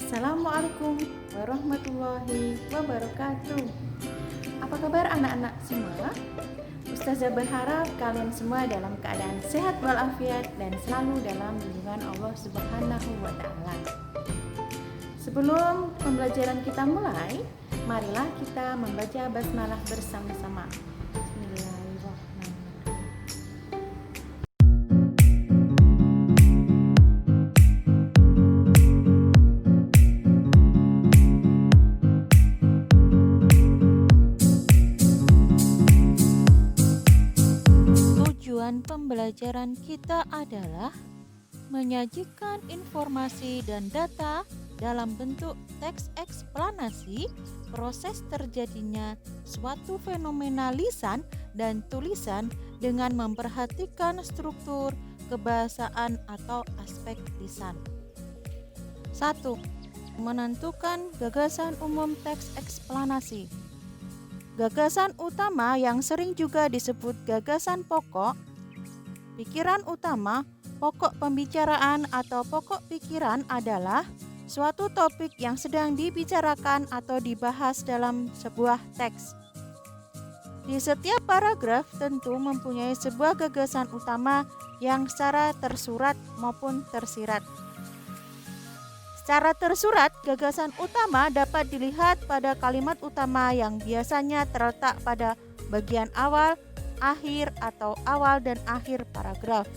Assalamualaikum warahmatullahi wabarakatuh. Apa kabar anak-anak semua? Ustazah berharap kalian semua dalam keadaan sehat walafiat dan selalu dalam lindungan Allah Subhanahu wa taala. Sebelum pembelajaran kita mulai, marilah kita membaca basmalah bersama-sama. Tujuan pembelajaran kita adalah menyajikan informasi dan data dalam bentuk teks eksplanasi proses terjadinya suatu fenomena lisan dan tulisan dengan memperhatikan struktur kebahasaan atau aspek lisan. 1. Menentukan gagasan umum teks eksplanasi. Gagasan utama yang sering juga disebut gagasan pokok, pikiran utama, pokok pembicaraan atau pokok pikiran adalah suatu topik yang sedang dibicarakan atau dibahas dalam sebuah teks. Di setiap paragraf tentu mempunyai sebuah gagasan utama yang secara tersurat maupun tersirat. Secara tersurat, gagasan utama dapat dilihat pada kalimat utama yang biasanya terletak pada bagian awal, akhir, atau awal dan akhir paragraf.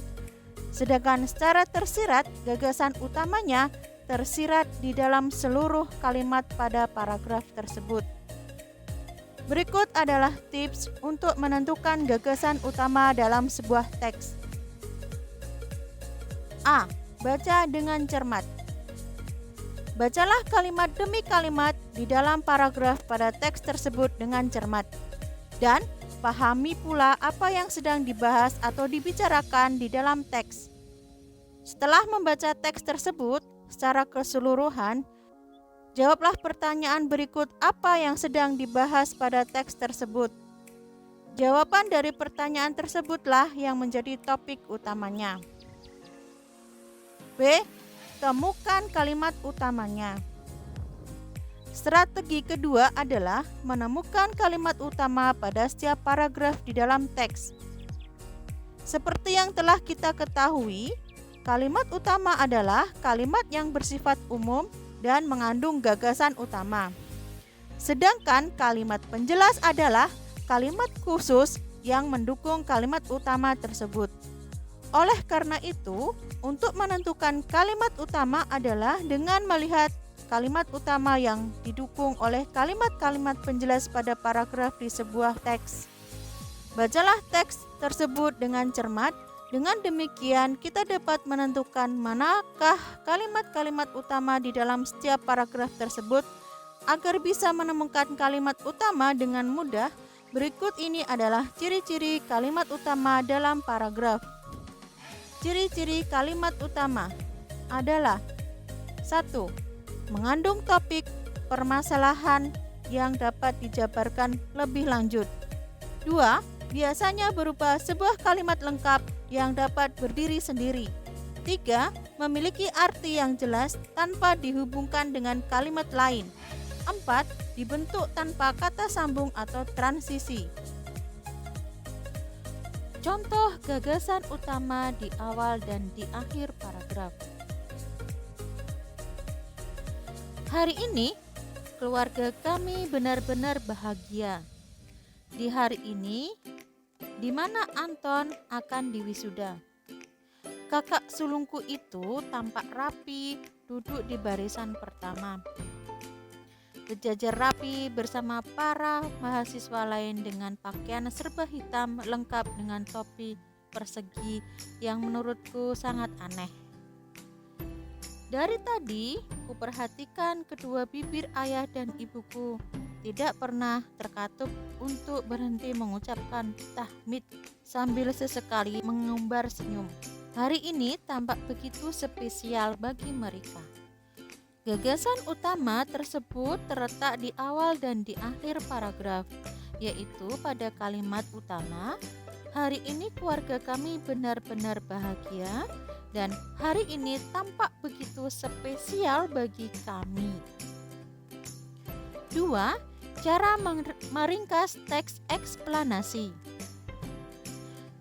Sedangkan secara tersirat, gagasan utamanya tersirat di dalam seluruh kalimat pada paragraf tersebut. Berikut adalah tips untuk menentukan gagasan utama dalam sebuah teks. A. Baca dengan cermat. Bacalah kalimat demi kalimat di dalam paragraf pada teks tersebut dengan cermat. Dan pahami pula apa yang sedang dibahas atau dibicarakan di dalam teks. Setelah membaca teks tersebut secara keseluruhan, jawablah pertanyaan berikut apa yang sedang dibahas pada teks tersebut. Jawaban dari pertanyaan tersebutlah yang menjadi topik utamanya. B. Temukan kalimat utamanya. Strategi kedua adalah menemukan kalimat utama pada setiap paragraf di dalam teks. Seperti yang telah kita ketahui, kalimat utama adalah kalimat yang bersifat umum dan mengandung gagasan utama. Sedangkan kalimat penjelas adalah kalimat khusus yang mendukung kalimat utama tersebut. Oleh karena itu, untuk menentukan kalimat utama adalah dengan melihat kalimat utama yang didukung oleh kalimat-kalimat penjelas pada paragraf di sebuah teks. Bacalah teks tersebut dengan cermat. Dengan demikian, kita dapat menentukan manakah kalimat-kalimat utama di dalam setiap paragraf tersebut. Agar bisa menemukan kalimat utama dengan mudah, berikut ini adalah ciri-ciri kalimat utama dalam paragraf. Ciri-ciri kalimat utama adalah 1. Mengandung topik permasalahan yang dapat dijabarkan lebih lanjut. 2. Biasanya berupa sebuah kalimat lengkap yang dapat berdiri sendiri. 3. Memiliki arti yang jelas tanpa dihubungkan dengan kalimat lain. 4. Dibentuk tanpa kata sambung atau transisi. Contoh gagasan utama di awal dan di akhir paragraf. Hari ini, keluarga kami benar-benar bahagia. Di hari ini, di mana Anton akan diwisuda. Kakak sulungku itu tampak rapi, duduk di barisan pertama. Berjajar rapi bersama para mahasiswa lain dengan pakaian serba hitam lengkap dengan topi persegi yang menurutku sangat aneh. Dari tadi, kuperhatikan kedua bibir ayah dan ibuku tidak pernah terkatup untuk berhenti mengucapkan tahmid sambil sesekali mengumbar senyum. Hari ini tampak begitu spesial bagi mereka. Gagasan utama tersebut terletak di awal dan di akhir paragraf, yaitu pada kalimat utama, hari ini keluarga kami benar-benar bahagia. dan hari ini tampak begitu spesial bagi kami. 2. Cara meringkas teks eksplanasi.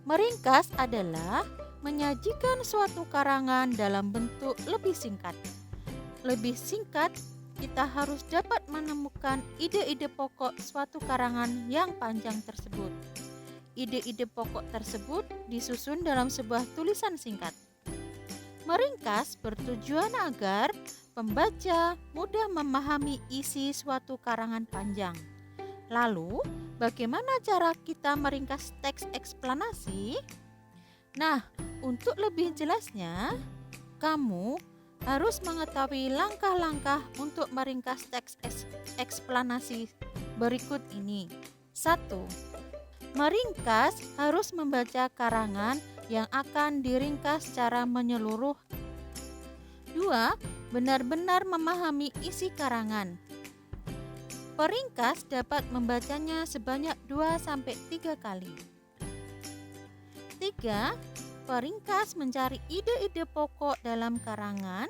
Meringkas adalah menyajikan suatu karangan dalam bentuk lebih singkat. Lebih singkat, kita harus dapat menemukan ide-ide pokok suatu karangan yang panjang tersebut. Ide-ide pokok tersebut disusun dalam sebuah tulisan singkat. Meringkas bertujuan agar pembaca mudah memahami isi suatu karangan panjang. Lalu, bagaimana cara kita meringkas teks eksplanasi? Nah, untuk lebih jelasnya, kamu harus mengetahui langkah-langkah untuk meringkas teks eksplanasi berikut ini. 1. Meringkas harus membaca karangan yang akan diringkas secara menyeluruh. 2. Benar-benar memahami isi karangan. Peringkas dapat membacanya sebanyak 2-3 kali. 3. Peringkas mencari ide-ide pokok dalam karangan.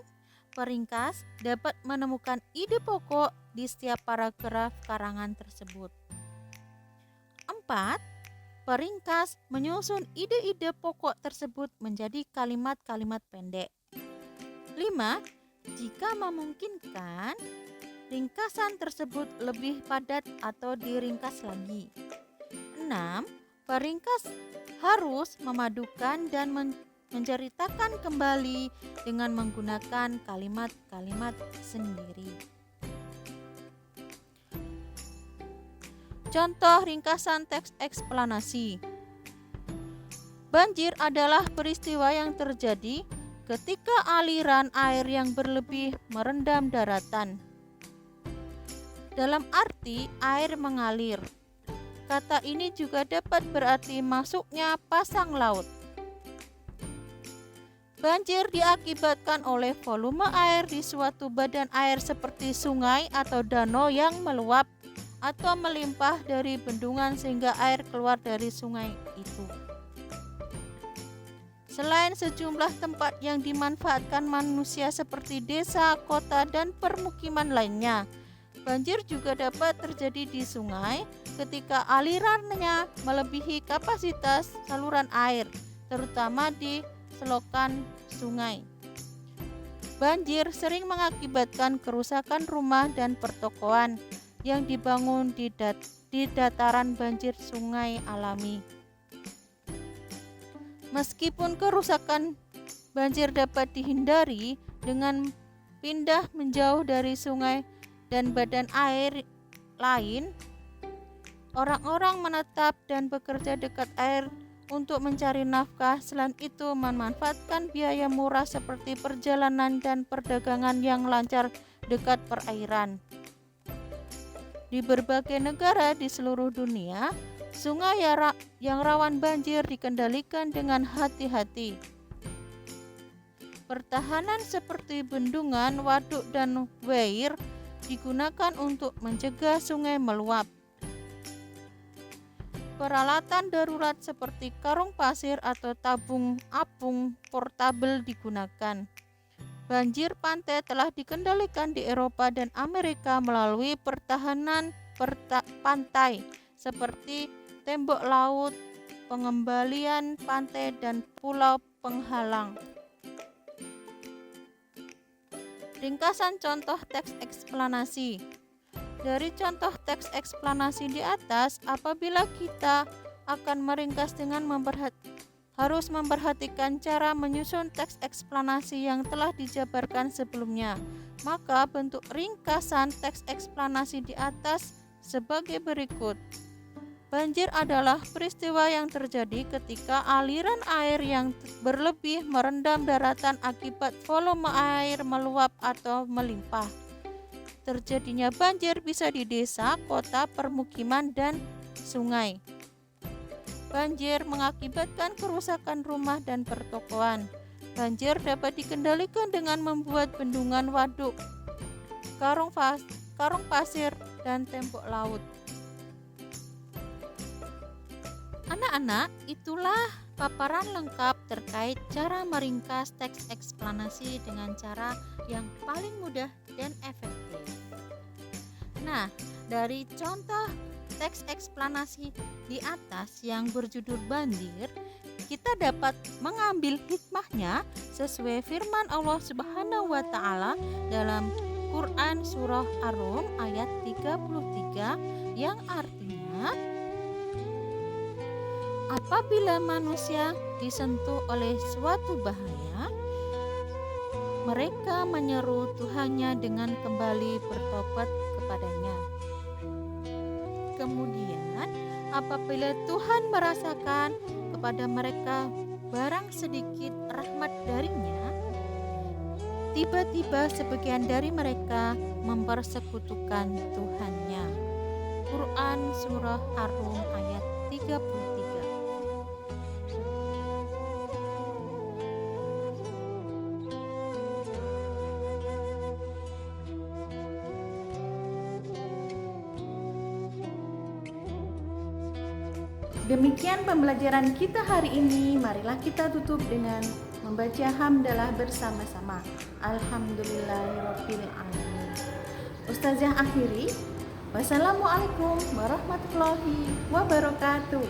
Peringkas dapat menemukan ide pokok di setiap paragraf karangan tersebut. 4. Peringkas menyusun ide-ide pokok tersebut menjadi kalimat-kalimat pendek. 5. Jika memungkinkan, ringkasan tersebut lebih padat atau diringkas lagi. 6. Peringkas harus memadukan dan menceritakan kembali dengan menggunakan kalimat-kalimat sendiri. Contoh ringkasan teks eksplanasi. Banjir adalah peristiwa yang terjadi ketika aliran air yang berlebih merendam daratan. Dalam arti air mengalir. Kata ini juga dapat berarti masuknya pasang laut. Banjir diakibatkan oleh volume air di suatu badan air seperti sungai atau danau yang meluap atau melimpah dari bendungan sehingga air keluar dari sungai itu. Selain sejumlah tempat yang dimanfaatkan manusia seperti desa, kota, dan permukiman lainnya, banjir juga dapat terjadi di sungai ketika alirannya melebihi kapasitas saluran air, terutama di selokan sungai. Banjir sering mengakibatkan kerusakan rumah dan pertokoan yang dibangun di dataran banjir sungai alami. Meskipun kerusakan banjir dapat dihindari dengan pindah menjauh dari sungai dan badan air lain, orang-orang menetap dan bekerja dekat air untuk mencari nafkah. Selain itu, memanfaatkan biaya murah seperti perjalanan dan perdagangan yang lancar dekat perairan. Di berbagai negara di seluruh dunia, sungai yang rawan banjir dikendalikan dengan hati-hati. Pertahanan seperti bendungan, waduk, dan weir digunakan untuk mencegah sungai meluap. Peralatan darurat seperti karung pasir atau tabung apung portabel digunakan. Banjir pantai telah dikendalikan di Eropa dan Amerika melalui pertahanan pantai seperti tembok laut, pengembalian pantai, dan pulau penghalang. Ringkasan contoh teks eksplanasi. Dari contoh teks eksplanasi di atas, apabila kita akan meringkas dengan harus memperhatikan cara menyusun teks eksplanasi yang telah dijabarkan sebelumnya. Maka bentuk ringkasan teks eksplanasi di atas sebagai berikut. Banjir adalah peristiwa yang terjadi ketika aliran air yang berlebih merendam daratan akibat volume air meluap atau melimpah. Terjadinya banjir bisa di desa, kota, permukiman, dan sungai. Banjir mengakibatkan kerusakan rumah dan pertokoan. Banjir dapat dikendalikan dengan membuat bendungan, waduk, karung pasir, dan tembok laut. Anak-anak, itulah paparan lengkap terkait cara meringkas teks eksplanasi dengan cara yang paling mudah dan efektif. Nah, dari contoh teks eksplanasi di atas yang berjudul bandir, kita dapat mengambil hikmahnya sesuai firman Allah Subhanahu wa taala dalam Quran surah Ar-Rum ayat 33 yang artinya, apabila manusia disentuh oleh suatu bahaya, mereka menyeru Tuhannya dengan kembali bertobat kepadanya. Kemudian, apabila Tuhan merasakan kepada mereka barang sedikit rahmat darinya, tiba-tiba sebagian dari mereka mempersekutukan Tuhannya. Quran surah Ar-Rum ayat 33. Demikian pembelajaran kita hari ini. Marilah kita tutup dengan membaca hamdalah bersama-sama. Alhamdulillahirabbil alamin. Ustazah akhiri. Wassalamualaikum warahmatullahi wabarakatuh.